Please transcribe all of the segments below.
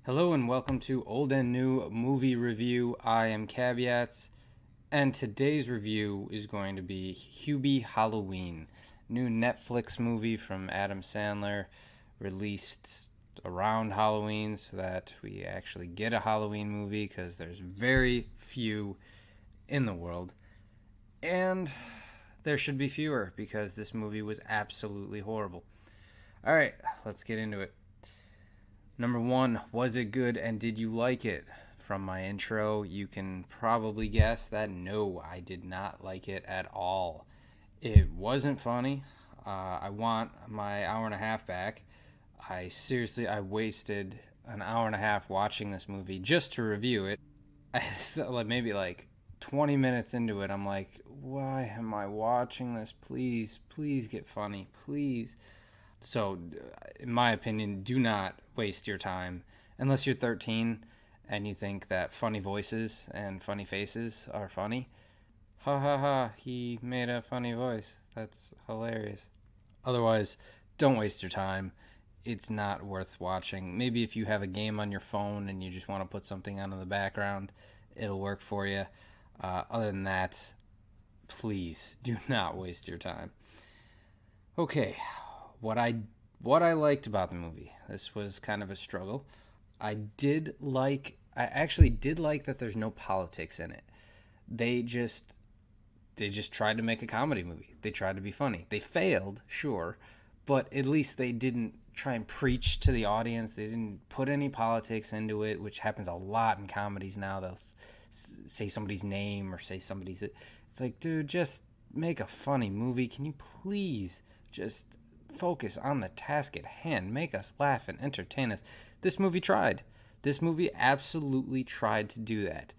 Hello and welcome to Old and New Movie Review. I am Caveats, and today's review is going to be Hubie Halloween, new Netflix movie from Adam Sandler, released around Halloween so that we actually get a Halloween movie because there's very few in the world. And there should be fewer because this movie was absolutely horrible. All right, let's get into it. Number one, was it good and did you like it? From my intro, you can probably guess that no, I did not like it at all. It wasn't funny. I want my hour and a half back. I wasted an hour and a half watching this movie just to review it. Maybe like 20 minutes into it, I'm like, why am I watching this? Please, please get funny, please. So, in my opinion, do not waste your time unless you're 13 and you think that funny voices and funny faces are funny. Ha ha ha, he made a funny voice. That's hilarious. Otherwise, don't waste your time. It's not worth watching. Maybe if you have a game on your phone and you just want to put something on in the background, it'll work for you. Other than that, please do not waste your time. Okay, what I liked about the movie. This was kind of a struggle. I actually did like that there's no politics in it. They just they just tried to make a comedy movie. They tried to be funny. They failed, sure, but at least they didn't try and preach to the audience. They didn't put any politics into it, which happens a lot in comedies now. They'll say somebody's name or say somebody's. It's like, dude, just make a funny movie. Can you please just focus on the task at hand? Make us laugh and entertain us. This movie tried. This movie absolutely tried to do that.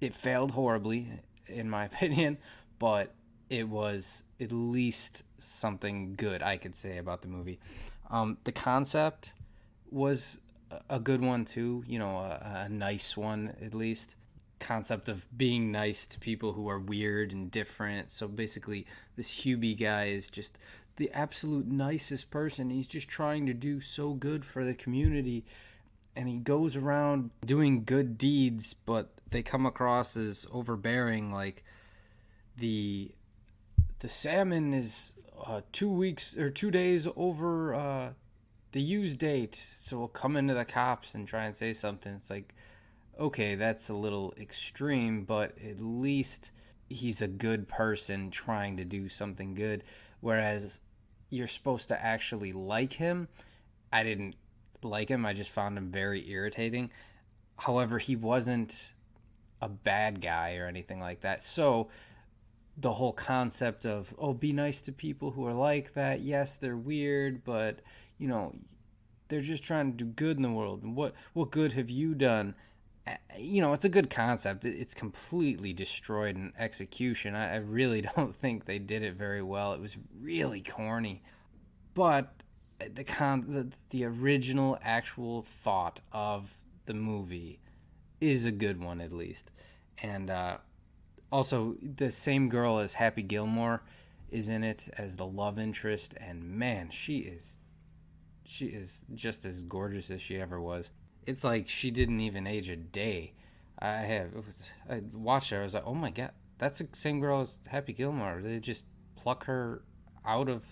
It failed horribly, in my opinion, but it was at least something good I could say about the movie. The concept was a good one too, a nice one at least. Concept of being nice to people who are weird and different. So basically, this Hubie guy is just the absolute nicest person. He's just trying to do so good for the community, and he goes around doing good deeds, but they come across as overbearing. Like the salmon is 2 weeks or 2 days over the use date, so we'll come into the cops and try and say something. It's like, okay, that's a little extreme, but at least he's a good person trying to do something good. Whereas you're supposed to actually like him. I didn't like him. I just found him very irritating. However, he wasn't a bad guy or anything like that. So the whole concept of, oh, be nice to people who are like that. Yes, they're weird, but they're just trying to do good in the world. And what good have you done? It's a good concept. It's completely destroyed in execution. I really don't think they did it very well. It was really corny. But the original actual thought of the movie is a good one at least. And also, the same girl as Happy Gilmore is in it as the love interest, and man, she is just as gorgeous as she ever was. It's like she didn't even age a day. I watched her. I was like, oh my god, that's the same girl as Happy Gilmore. They just pluck her out of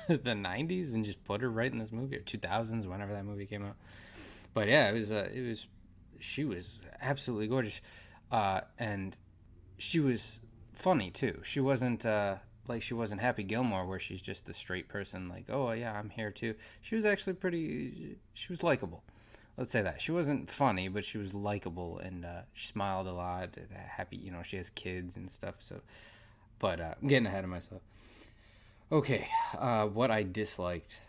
the '90s and just put her right in this movie, or 2000s, whenever that movie came out. But yeah, it was. She was absolutely gorgeous, and she was funny too. She wasn't Happy Gilmore, where she's just the straight person, like, oh yeah, I'm here too. She was actually pretty. She was likable. Let's say that she wasn't funny, but she was likable, and she smiled a lot. Happy, she has kids and stuff. So, but I'm getting ahead of myself. Okay, what I disliked,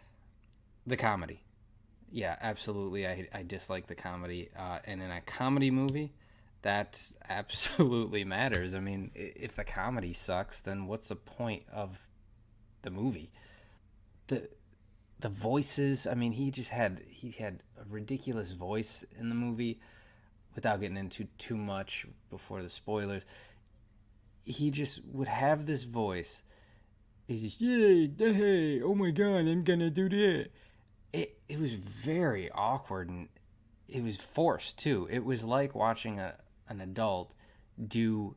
the comedy. Yeah, absolutely. I dislike the comedy, and in a comedy movie, that absolutely matters. I mean, if the comedy sucks, then what's the point of the movie? The the voices. I mean, he had a ridiculous voice in the movie. Without getting into too much before the spoilers, he just would have this voice. He's just, yay, hey, oh my god, I'm gonna do that. It was very awkward, and it was forced too. It was like watching an adult do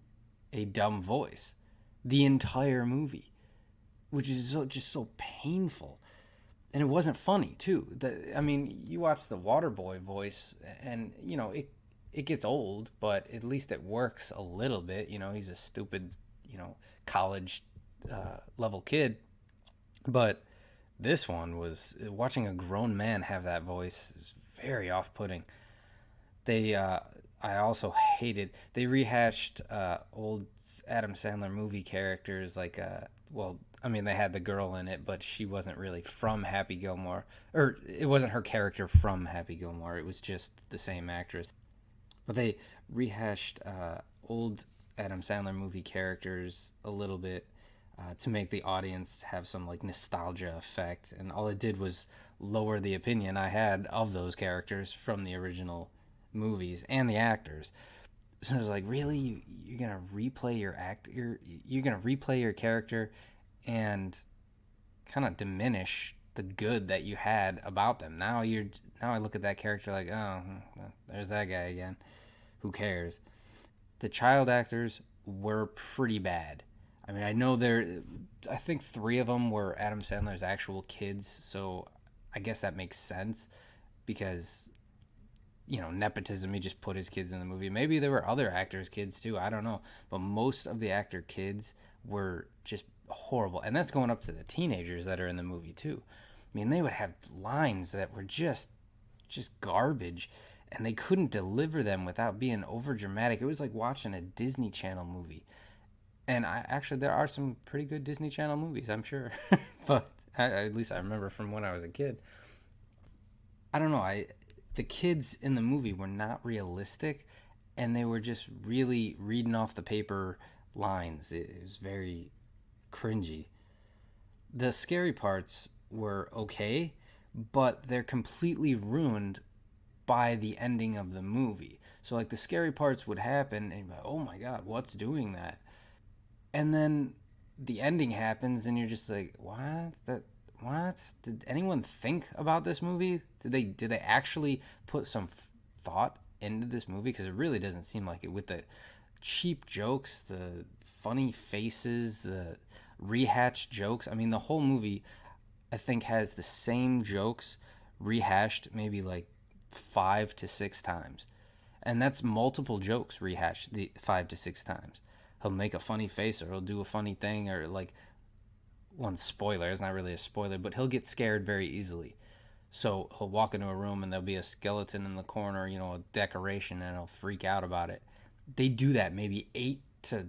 a dumb voice the entire movie, which is just so painful. And it wasn't funny too. I mean, you watch the Waterboy voice, and it gets old, but at least it works a little bit. He's a stupid, college level kid, but this one was watching a grown man have that voice is very off-putting. They I also hated they rehashed old Adam Sandler movie characters like well, I mean they had the girl in it, but she wasn't really from Happy Gilmore, or it wasn't her character from Happy Gilmore. It was just the same actress. But they rehashed old Adam Sandler movie characters a little bit to make the audience have some like nostalgia effect, and all it did was lower the opinion I had of those characters from the original movies and the actors. So I was like, really, you're gonna replay your you're gonna replay your character and kind of diminish the good that you had about them. Now I look at that character like, oh, there's that guy again. Who cares? The child actors were pretty bad. I mean, I think three of them were Adam Sandler's actual kids, so I guess that makes sense because nepotism. He just put his kids in the movie. Maybe there were other actors' kids too. I don't know, but most of the actor kids were just horrible, and that's going up to the teenagers that are in the movie too. I mean, they would have lines that were just garbage, and they couldn't deliver them without being over dramatic. It was like watching a Disney Channel movie. And there are some pretty good Disney Channel movies, I'm sure. But at least I remember from when I was a kid. I don't know. The kids in the movie were not realistic, and they were just really reading off the paper lines. It was very cringy. The scary parts were okay, but they're completely ruined by the ending of the movie. So like the scary parts would happen, and you're like, oh my god, what's doing that? And then the ending happens, and you're just like, what? Did anyone think about this movie? Did they actually put some thought into this movie? Because it really doesn't seem like it. With the cheap jokes, the funny faces, the rehatched jokes. I mean, the whole movie, I think, has the same jokes rehashed maybe like 5 to 6 times, and that's multiple jokes rehashed the 5 to 6 times. He'll make a funny face, or he'll do a funny thing, or like one spoiler. It's not really a spoiler, but he'll get scared very easily. So he'll walk into a room and there'll be a skeleton in the corner, a decoration, and he'll freak out about it. They do that maybe 8 to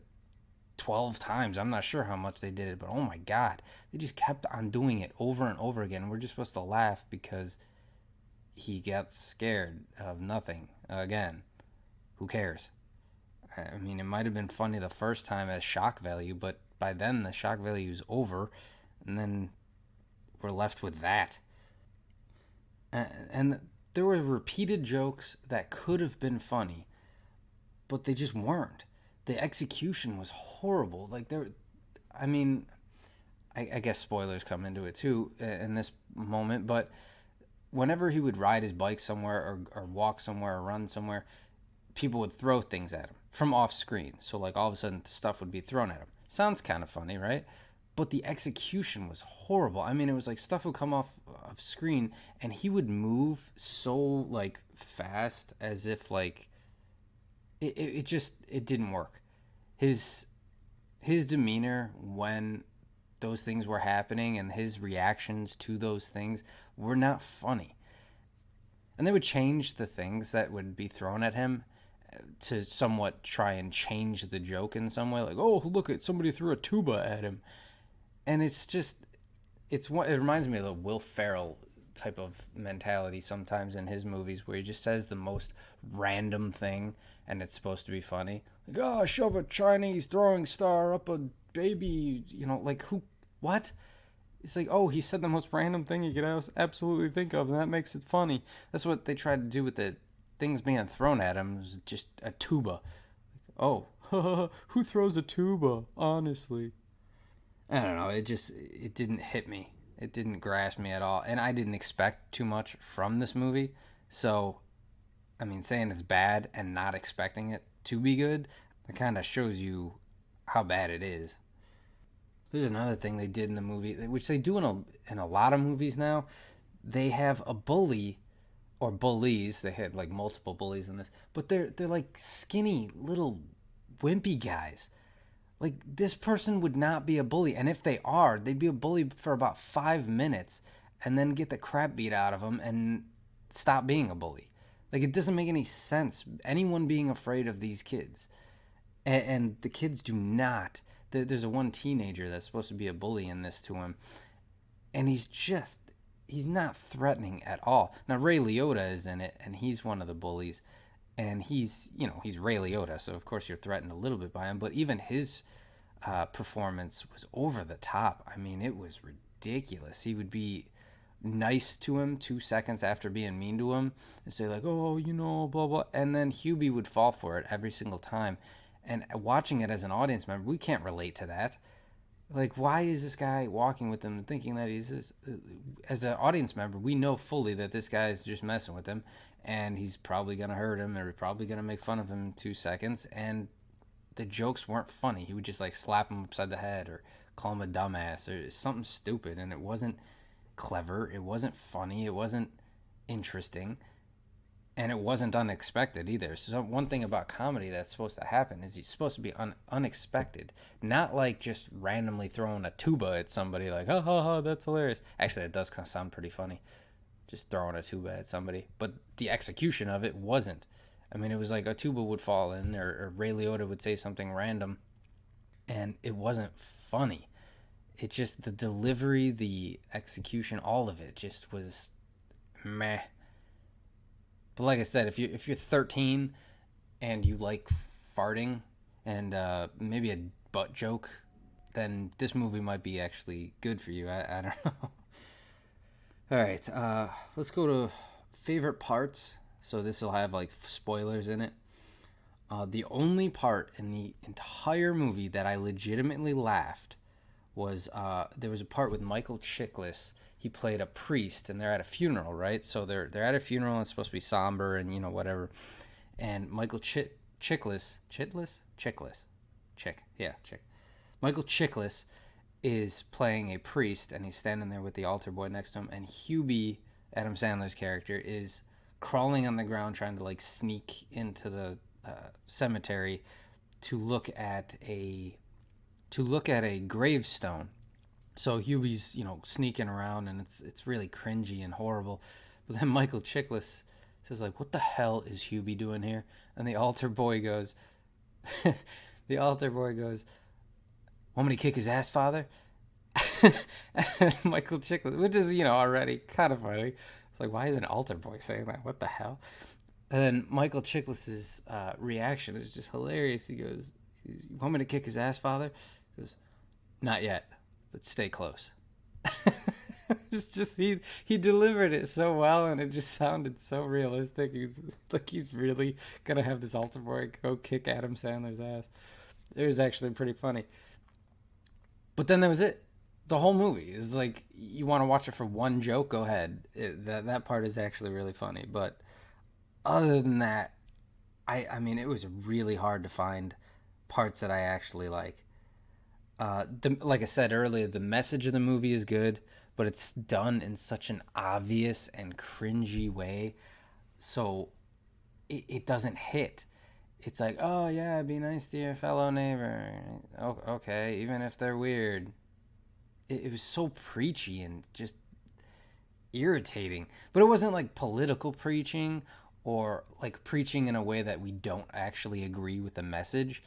12 times. I'm not sure how much they did it, but oh my god, they just kept on doing it over and over again. We're just supposed to laugh because he gets scared of nothing again. Who cares? I mean, it might have been funny the first time as shock value, but by then the shock value is over, and then we're left with that. And there were repeated jokes that could have been funny, but they just weren't. The execution was horrible. I mean, I guess spoilers come into it too in this moment, but whenever he would ride his bike somewhere, or walk somewhere, or run somewhere, people would throw things at him from off screen. So like all of a sudden stuff would be thrown at him. Sounds kind of funny, right? But the execution was horrible. I mean, it was like stuff would come off of screen, and he would move so like fast as if like it didn't work. His demeanor when those things were happening, and his reactions to those things, were not funny. And they would change the things that would be thrown at him to somewhat try and change the joke in some way, like, oh, look at somebody threw a tuba at him. And it reminds me of the Will Ferrell type of mentality sometimes in his movies, where he just says the most random thing and it's supposed to be funny, like, oh, shove a Chinese throwing star up a baby, like, who, what? It's like, oh, he said the most random thing you could absolutely think of, and that makes it funny. That's what they tried to do with the things being thrown at him. It was just a tuba. Oh, who throws a tuba, honestly? I don't know, it didn't hit me. It didn't grasp me at all, and I didn't expect too much from this movie, so I mean, saying it's bad and not expecting it to be good, that kind of shows you how bad it is. There's another thing they did in the movie, which they do in a lot of movies now. They have a bully or bullies. They had like multiple bullies in this, but they're like skinny little wimpy guys. Like this person would not be a bully, and if they are, they'd be a bully for about 5 minutes, and then get the crap beat out of them and stop being a bully. Like it doesn't make any sense. Anyone being afraid of these kids, and the kids do not. There's a one teenager that's supposed to be a bully in this to him, and he's not threatening at all. Now Ray Liotta is in it, and he's one of the bullies, and he's Ray Liotta, so of course you're threatened a little bit by him. But even his performance was over the top. I mean, it was ridiculous. He would be nice to him 2 seconds after being mean to him and say like, "Oh, blah blah," and then Hubie would fall for it every single time. And watching it as an audience member, we can't relate to that. Like, why is this guy walking with him and thinking that he's this? As an audience member, we know fully that this guy is just messing with him, and he's probably gonna hurt him, or probably gonna make fun of him in 2 seconds. And the jokes weren't funny. He would just like slap him upside the head, or call him a dumbass, or something stupid, and it wasn't clever. It wasn't funny. It wasn't interesting, and it wasn't unexpected either. So one thing about comedy that's supposed to happen is it's supposed to be unexpected, not like just randomly throwing a tuba at somebody like, "Ha ha ha, that's hilarious." Actually, that does kind of sound pretty funny, just throwing a tuba at somebody. But the execution of it wasn't. I mean, it was like a tuba would fall in, or Ray Liotta would say something random, and it wasn't funny. It just, the delivery, the execution, all of it just was meh. But like I said, if you're 13 and you like farting and maybe a butt joke, then this movie might be actually good for you. I don't know. All right, let's go to favorite parts. So this will have like spoilers in it. The only part in the entire movie that I legitimately laughed was there was a part with Michael Chiklis. He played a priest, and they're at a funeral, right? So they're at a funeral, and it's supposed to be somber and whatever. And Michael Chick. Michael Chiklis is playing a priest, and he's standing there with the altar boy next to him. And Hubie, Adam Sandler's character, is crawling on the ground trying to like sneak into the cemetery to look at a gravestone. So Hubie's sneaking around, and it's really cringy and horrible. But then Michael Chiklis says like, "What the hell is Hubie doing here?" And the altar boy goes, "Want me to kick his ass, father?" And Michael Chiklis, which is already kind of funny. It's like, why is an altar boy saying that? What the hell? And then Michael Chiklis's reaction is just hilarious. He goes, "You want me to kick his ass, father?" He goes, "Not yet, but stay close." It's just he delivered it so well, and it just sounded so realistic. He's like he's really gonna have this altar boy go kick Adam Sandler's ass. It was actually pretty funny. But then that was it. The whole movie is like, you want to watch it for one joke, go ahead. That part is actually really funny. But other than that, I mean, it was really hard to find parts that I actually like. Like I said earlier, the message of the movie is good, but it's done in such an obvious and cringy way, so it doesn't hit. It's like, oh yeah, be nice to your fellow neighbor. Okay, even if they're weird. It was so preachy and just irritating. But it wasn't like political preaching, or like preaching in a way that we don't actually agree with the message,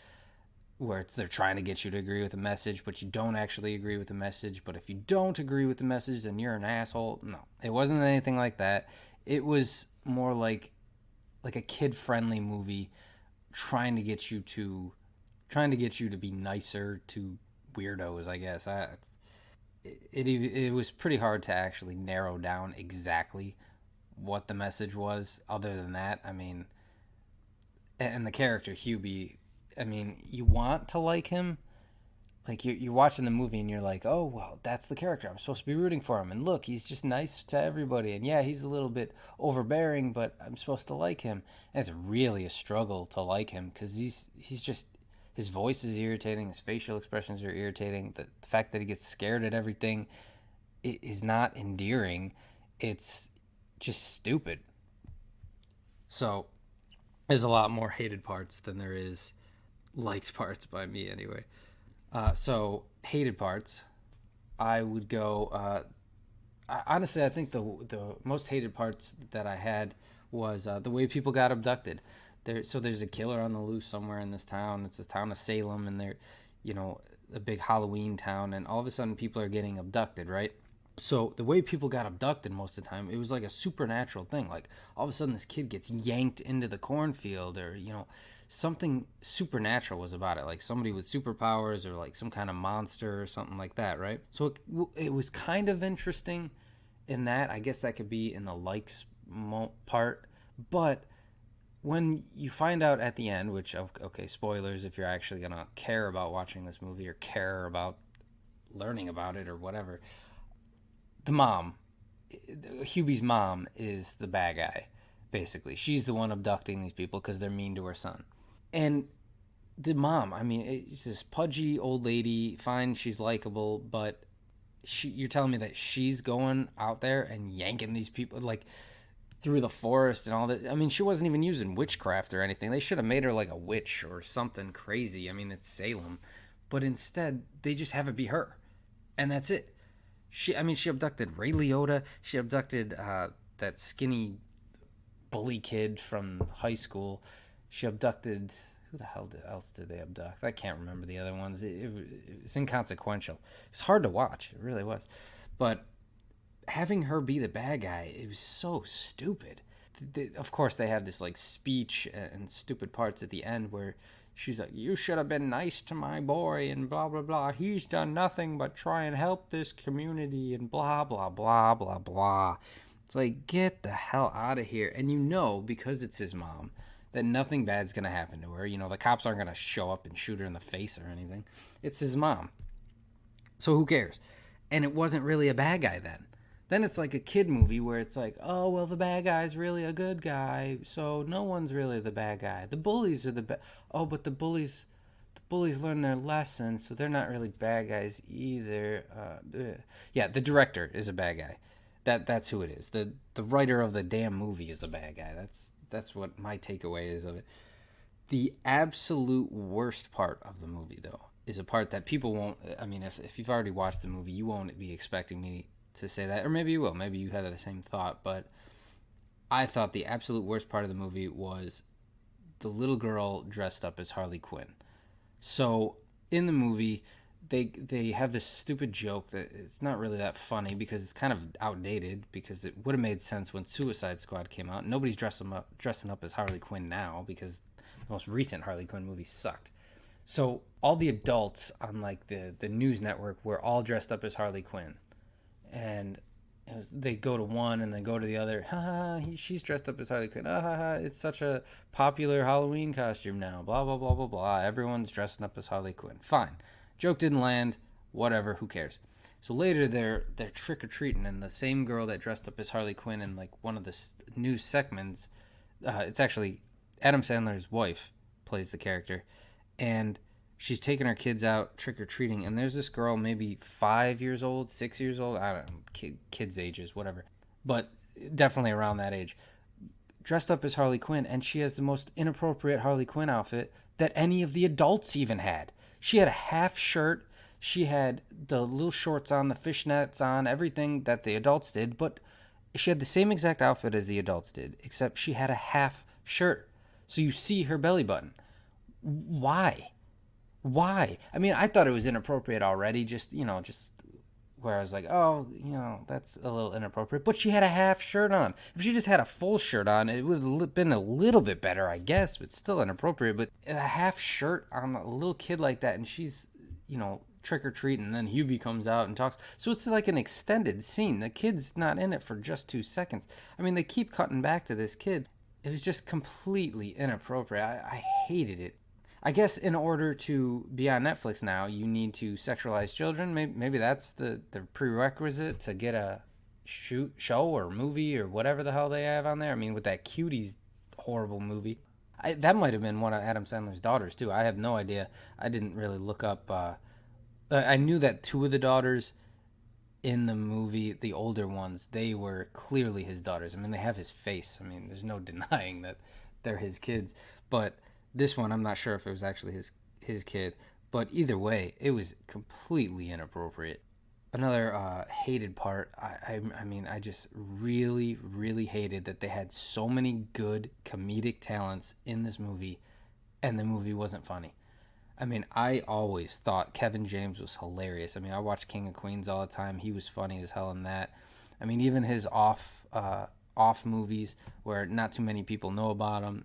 where they're trying to get you to agree with the message, but you don't actually agree with the message. But if you don't agree with the message, then you're an asshole. No, it wasn't anything like that. It was more like a kid-friendly movie trying to get you to be nicer to weirdos, I guess. It was pretty hard to actually narrow down exactly what the message was. Other than that, I mean, and the character Hubie, I mean, you want to like him, Like you're watching the movie and you're like, oh well, that's the character. I'm supposed to be rooting for him. And look, he's just nice to everybody. And yeah, he's a little bit overbearing, but I'm supposed to like him. And it's really a struggle to like him because he's just his voice is irritating. His facial expressions are irritating. The fact that he gets scared at everything is not endearing. It's just stupid. So there's a lot more hated parts than there is liked parts by me anyway. So hated parts, I would go. Honestly, I think the most hated parts that I had was the way people got abducted. There's a killer on the loose somewhere in this town. It's the town of Salem, and they're, you know, a big Halloween town, and all of a sudden people are getting abducted, right? So the way people got abducted most of the time, it was like a supernatural thing. Like all of a sudden this kid gets yanked into the cornfield, or something supernatural was about it, like somebody with superpowers or like some kind of monster or something like that, right? So it was kind of interesting in that. I guess that could be in the likes part, but when you find out at the end, which okay, spoilers if you're actually gonna care about watching this movie or care about learning about it or whatever, the mom, Hubie's mom, is the bad guy. Basically, she's the one abducting these people because they're mean to her son. And the mom, I mean, it's this pudgy old lady. Fine, she's likable, but you're telling me that she's going out there and yanking these people like through the forest and all that. I mean, she wasn't even using witchcraft or anything. They should have made her like a witch or something crazy. I mean, it's Salem, but instead they just have it be her, and that's it. She abducted Ray Liotta. She abducted that skinny bully kid from high school. She abducted, who the hell else did they abduct? I can't remember the other ones. It's inconsequential. It's hard to watch. It really was. But having her be the bad guy, it was so stupid. Of course, they have this like speech and stupid parts at the end where she's like, you should have been nice to my boy and blah, blah, blah. He's done nothing but try and help this community and blah, blah, blah, blah, blah. It's like, get the hell out of here. And because it's his mom, that nothing bad's going to happen to her. The cops aren't going to show up and shoot her in the face or anything. It's his mom. So who cares? And it wasn't really a bad guy then. Then it's like a kid movie where it's like, oh, well, the bad guy's really a good guy, so no one's really the bad guy. The bullies are the bad. Oh, but the bullies learn their lesson, so they're not really bad guys either. Yeah, the director is a bad guy. That's who it is. The writer of the damn movie is a bad guy. That's what my takeaway is of it. The absolute worst part of the movie, though, is a part that people won't. I mean, if you've already watched the movie, you won't be expecting me to say that, or maybe you will. Maybe you had the same thought, but I thought the absolute worst part of the movie was the little girl dressed up as Harley Quinn. So in the movie, they have this stupid joke that it's not really that funny because it's kind of outdated, because it would have made sense when Suicide Squad came out. Nobody's dressing up as Harley Quinn now because the most recent Harley Quinn movie sucked. So all the adults on like the news network were all dressed up as Harley Quinn. And they go to one and then go to the other. Ha ha, she's dressed up as Harley Quinn. Ha ha ha, it's such a popular Halloween costume now. Blah, blah, blah, blah, blah. Everyone's dressing up as Harley Quinn. Fine. Joke didn't land. Whatever, who cares? So later they're trick-or-treating, and the same girl that dressed up as Harley Quinn in like one of the news segments, it's actually Adam Sandler's wife plays the character, and she's taking her kids out trick-or-treating, and there's this girl maybe 5 years old, 6 years old, I don't know, kids' ages, whatever, but definitely around that age, dressed up as Harley Quinn, and she has the most inappropriate Harley Quinn outfit that any of the adults even had. She had a half shirt, she had the little shorts on, the fishnets on, everything that the adults did, but she had the same exact outfit as the adults did, except she had a half shirt, so you see her belly button. Why? I mean, I thought it was inappropriate already, just where I was like, oh, that's a little inappropriate. But she had a half shirt on. If she just had a full shirt on, it would have been a little bit better, I guess, but still inappropriate. But a half shirt on a little kid like that, and she's, trick-or-treating, and then Hubie comes out and talks. So it's like an extended scene. The kid's not in it for just 2 seconds. I mean, they keep cutting back to this kid. It was just completely inappropriate. I hated it. I guess in order to be on Netflix now, you need to sexualize children. Maybe that's the prerequisite to get a show or movie or whatever the hell they have on there. I mean, with that Cuties horrible movie, that might have been one of Adam Sandler's daughters too. I have no idea. I didn't really look up. I knew that two of the daughters in the movie, the older ones, they were clearly his daughters. I mean, they have his face. I mean, there's no denying that they're his kids. But this one, I'm not sure if it was actually his kid. But either way, it was completely inappropriate. Another hated part, I mean, I just really, really hated that they had so many good comedic talents in this movie, and the movie wasn't funny. I mean, I always thought Kevin James was hilarious. I mean, I watched King of Queens all the time. He was funny as hell in that. I mean, even his off movies where not too many people know about him.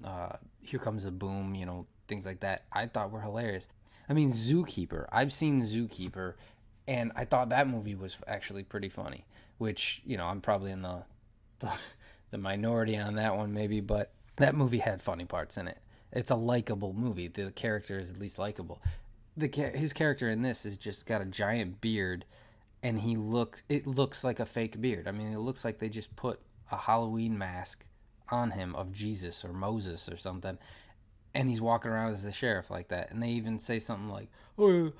Here Comes the Boom, things like that. I thought were hilarious. I mean, Zookeeper. I've seen Zookeeper, and I thought that movie was actually pretty funny. Which I'm probably in the the minority on that one maybe, but that movie had funny parts in it. It's a likable movie. The character is at least likable. His character in this is just got a giant beard, and it looks like a fake beard. I mean, it looks like they just put a Halloween mask on him of Jesus or Moses or something, and he's walking around as the sheriff like that. And they even say something like, "Oh,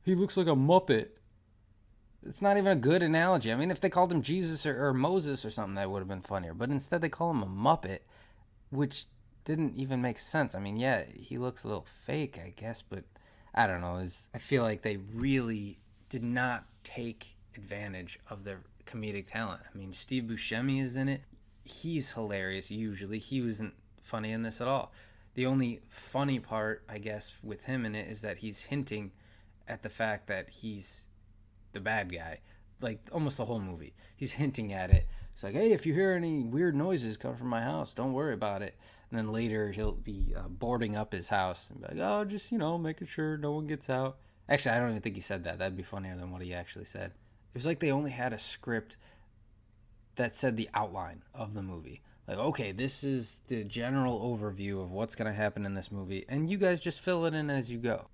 he looks like a Muppet." It's not even a good analogy. I mean, if they called him Jesus or Moses or something, that would have been funnier. But instead, they call him a Muppet, which didn't even make sense. I mean, yeah, he looks a little fake, I guess, but I don't know. I feel like they really did not take advantage of their comedic talent. I mean, Steve Buscemi is in it. He's hilarious usually. He wasn't funny in this at all. The only funny part, I guess, with him in it is that he's hinting at the fact that he's the bad guy. Like, almost the whole movie. He's hinting at it. It's like, hey, if you hear any weird noises coming from my house, don't worry about it. And then later he'll be boarding up his house and be like, oh, just, making sure no one gets out. Actually, I don't even think he said that. That'd be funnier than what he actually said. It was like they only had a script that said the outline of the movie. Like, okay, this is the general overview of what's going to happen in this movie, and you guys just fill it in as you go.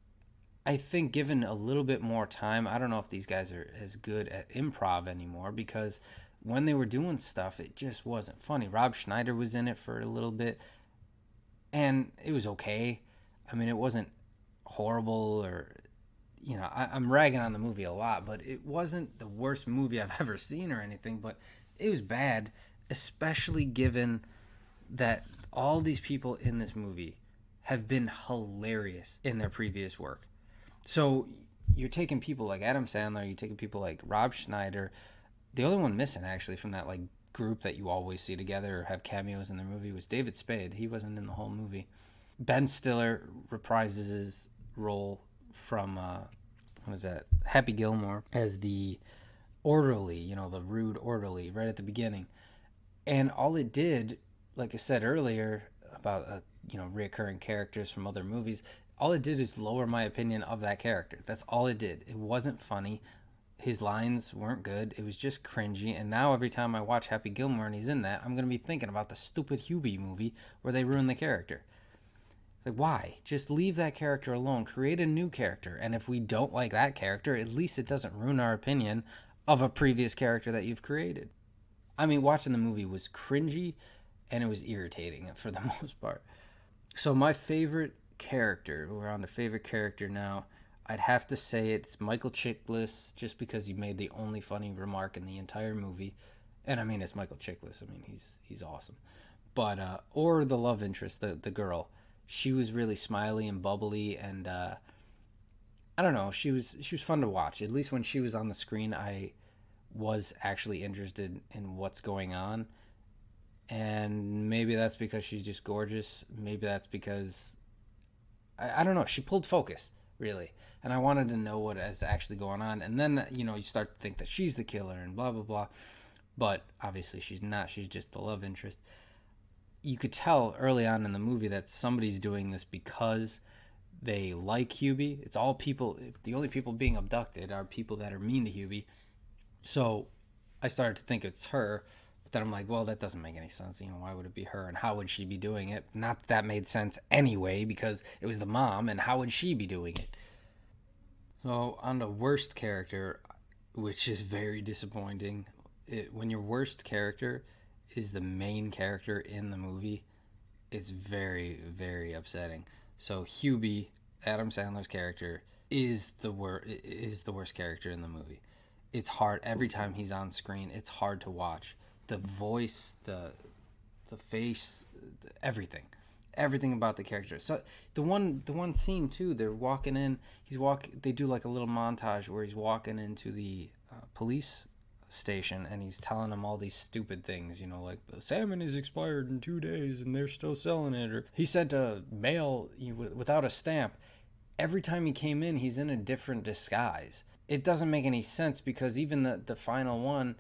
I think given a little bit more time, I don't know if these guys are as good at improv anymore, because when they were doing stuff, it just wasn't funny. Rob Schneider was in it for a little bit, and it was okay. I mean, it wasn't horrible or, I'm ragging on the movie a lot, but it wasn't the worst movie I've ever seen or anything, but it was bad, especially given that all these people in this movie have been hilarious in their previous work. So you're taking people like Adam Sandler, you're taking people like Rob Schneider. The only one missing actually from that like group that you always see together or have cameos in their movie was David Spade. He wasn't in the whole movie. Ben Stiller reprises his role from what is that? Happy Gilmore as the orderly, the rude orderly right at the beginning. And all it did, like I said earlier about reoccurring characters from other movies, all it did is lower my opinion of that character. That's all it did. It wasn't funny. His lines weren't good. It was just cringy. And now every time I watch Happy Gilmore and he's in that, I'm going to be thinking about the stupid Hubie movie where they ruined the character. It's like, why? Just leave that character alone. Create a new character. And if we don't like that character, at least it doesn't ruin our opinion of a previous character that you've created. I mean, watching the movie was cringy and it was irritating for the most part. So my favorite character, we're on the favorite character now, I'd have to say it's Michael Chiklis, just because he made the only funny remark in the entire movie. And I mean, it's Michael Chiklis. I mean, he's awesome. But or the love interest, the girl. She was really smiley and bubbly, and I don't know, she was fun to watch. At least when she was on the screen, I was actually interested in what's going on. And maybe that's because she's just gorgeous. Maybe that's because I don't know. She pulled focus, really. And I wanted to know what is actually going on. And then, you start to think that she's the killer and blah, blah, blah. But obviously she's not. She's just the love interest. You could tell early on in the movie that somebody's doing this because they like Hubie. It's all people. The only people being abducted are people that are mean to Hubie. So I started to think it's her. But then I'm like, well, that doesn't make any sense. Why would it be her, and how would she be doing it? Not that that made sense anyway, because it was the mom, and how would she be doing it? So on the worst character, which is very disappointing, when your worst character is the main character in the movie, it's very, very upsetting. So Hubie, Adam Sandler's character, is the worst character in the movie. It's hard every time he's on screen. It's hard to watch. The voice, the face, everything about the character. So the one scene too, they're walking in. They do like a little montage where he's walking into the police station, and he's telling them all these stupid things, like the salmon is expired in 2 days and they're still selling it, or he sent a mail without a stamp. Every time he came in, he's in a different disguise. It doesn't make any sense, because even the final one,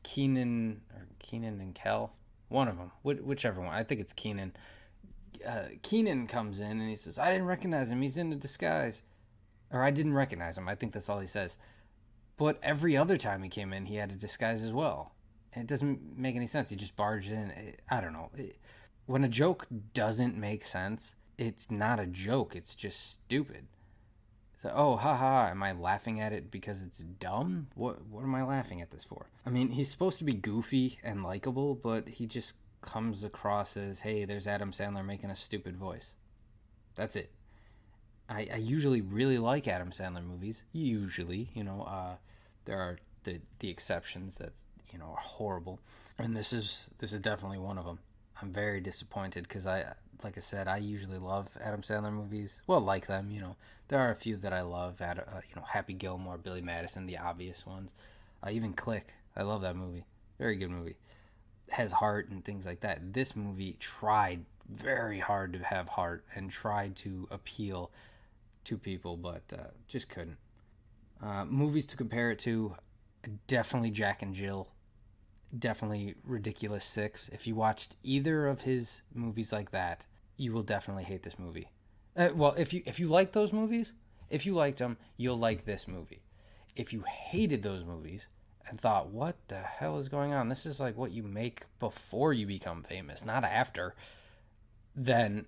Keenan and Kel, one of them, whichever one, I think it's Keenan. Keenan comes in and he says, "I didn't recognize him. He's in a disguise," or "I didn't recognize him." I think that's all he says. But every other time he came in, he had a disguise as well. And it doesn't make any sense. He just barged in. I don't know. When a joke doesn't make sense, it's not a joke. It's just stupid. So, oh, haha, am I laughing at it because it's dumb? What am I laughing at this for? I mean, he's supposed to be goofy and likable, but he just comes across as, hey, there's Adam Sandler making a stupid voice. That's it. I usually really like Adam Sandler movies. Usually, there are the exceptions that are horrible, and this is definitely one of them. I'm very disappointed because like I said, I usually love Adam Sandler movies. Well, like them, there are a few that I love. Happy Gilmore, Billy Madison, the obvious ones. Even Click, I love that movie. Very good movie. Has heart and things like that. This movie tried very hard to have heart and tried to appeal to people, but just couldn't. Movies to compare it to, definitely Jack and Jill, definitely Ridiculous Six. If you watched either of his movies like that, you will definitely hate this movie. Well, if you like those movies, if you liked them, you'll like this movie. If you hated those movies and thought, what the hell is going on? This is like what you make before you become famous, not after, then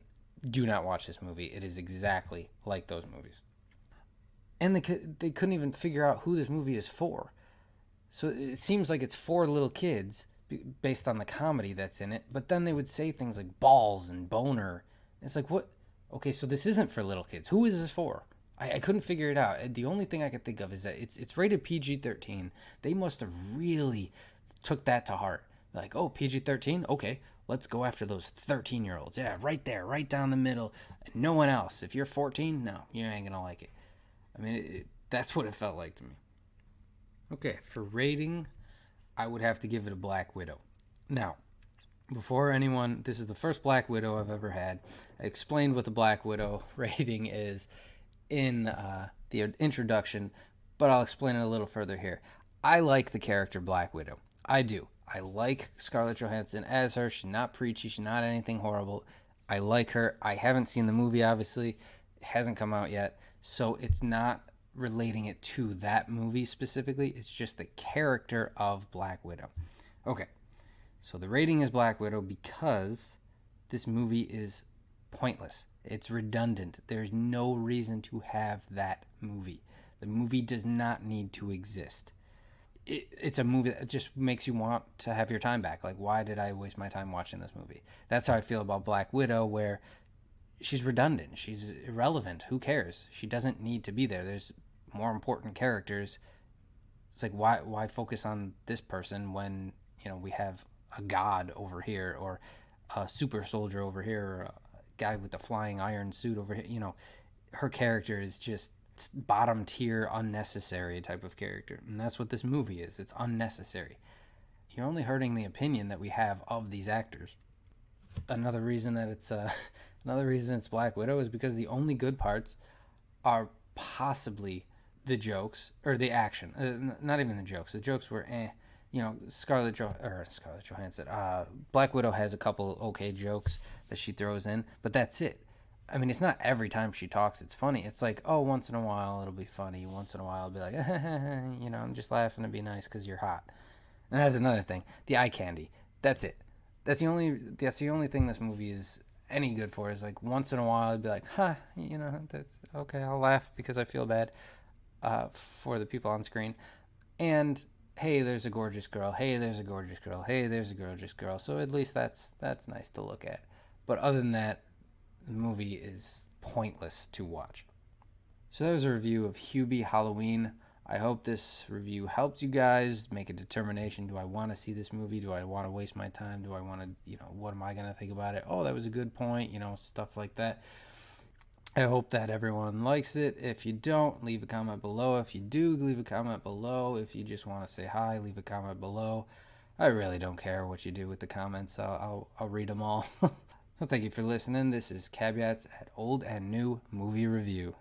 do not watch this movie. It is exactly like those movies. And they couldn't even figure out who this movie is for. So it seems like it's for little kids based on the comedy that's in it, but then they would say things like balls and boner. It's like, what? Okay, so this isn't for little kids. Who is this for? I couldn't figure it out. The only thing I could think of is that it's rated PG-13. They must have really took that to heart. Like, oh, PG-13? Okay, let's go after those 13-year-olds. Yeah, right there, right down the middle. No one else. If you're 14, no, you ain't going to like it. I mean, that's what it felt like to me. Okay, for rating, I would have to give it a Black Widow. Now, before anyone, this is the first Black Widow I've ever had. I explained what the Black Widow rating is in the introduction, but I'll explain it a little further here. I like the character Black Widow. I do. I like Scarlett Johansson as her. She's not preachy. She's not anything horrible. I like her. I haven't seen the movie, obviously. It hasn't come out yet. So it's not relating it to that movie specifically. It's just the character of Black Widow. Okay. So the rating is Black Widow because this movie is pointless. It's redundant. There's no reason to have that movie. The movie does not need to exist. It's a movie that just makes you want to have your time back. Like, why did I waste my time watching this movie? That's how I feel about Black Widow, where she's redundant. She's irrelevant. Who cares? She doesn't need to be there. There's more important characters. It's like, why focus on this person when, we have a god over here, or a super soldier over here, or a guy with the flying iron suit over here. Her character is just bottom tier, unnecessary type of character, and that's what this movie is. It's unnecessary. You're only hurting the opinion that we have of these actors. Another reason it's Black Widow is because the only good parts are possibly the jokes or the action. Not even the jokes. The jokes were Scarlett Johansson. Black Widow has a couple okay jokes that she throws in, but that's it. I mean, it's not every time she talks it's funny. It's like, oh, once in a while it'll be funny. Once in a while it'll be like, I'm just laughing to be nice because you're hot. And that's another thing. The eye candy. That's it. That's the only thing this movie is any good for, is like once in a while I'd be like, huh, that's okay, I'll laugh because I feel bad for the people on screen. And hey, there's a gorgeous girl. Hey, there's a gorgeous girl. Hey, there's a gorgeous girl. So at least that's nice to look at. But other than that, the movie is pointless to watch. So that was a review of Hubie Halloween. I hope this review helped you guys make a determination. Do I want to see this movie? Do I want to waste my time? Do I want to, what am I going to think about it? Oh, that was a good point, stuff like that. I hope that everyone likes it. If you don't, leave a comment below. If you do, leave a comment below. If you just want to say hi, leave a comment below. I really don't care what you do with the comments. I'll read them all. So thank you for listening. This is Caveats at Old and New Movie Review.